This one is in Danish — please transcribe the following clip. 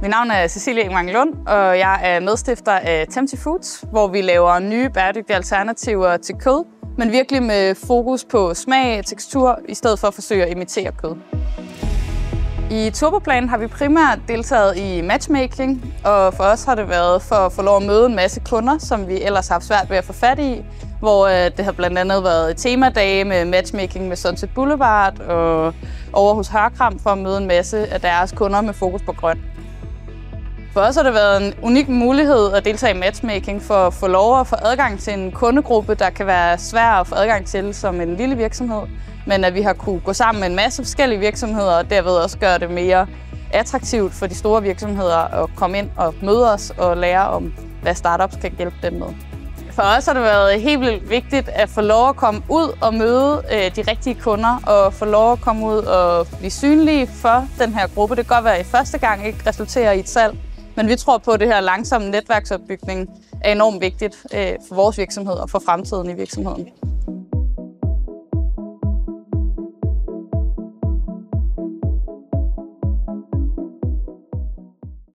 Mit navn er Cecilie Ingvang Lund, og jeg er medstifter af Tempti Foods, hvor vi laver nye bæredygtige alternativer til kød, men virkelig med fokus på smag og tekstur, i stedet for at forsøge at imitere kød. I Turboplan har vi primært deltaget i matchmaking, og for os har det været for at få lov at møde en masse kunder, som vi ellers har haft svært ved at få fat i, hvor det har blandt andet været temadage med matchmaking med Sunset Boulevard og over hos Hørkram for at møde en masse af deres kunder med fokus på grøn. For os har det været en unik mulighed at deltage i matchmaking for at få lov at få adgang til en kundegruppe, der kan være svær at få adgang til som en lille virksomhed, men at vi har kunne gå sammen med en masse forskellige virksomheder og derved også gøre det mere attraktivt for de store virksomheder at komme ind og møde os og lære om, hvad startups kan hjælpe dem med. For os har det været helt vildt vigtigt at få lov at komme ud og møde de rigtige kunder og få lov at komme ud og blive synlige for den her gruppe. Det kan godt være, at i første gang ikke resulterer i et salg, men vi tror på, at det her langsomme netværksopbygning er enormt vigtigt for vores virksomhed og for fremtiden i virksomheden.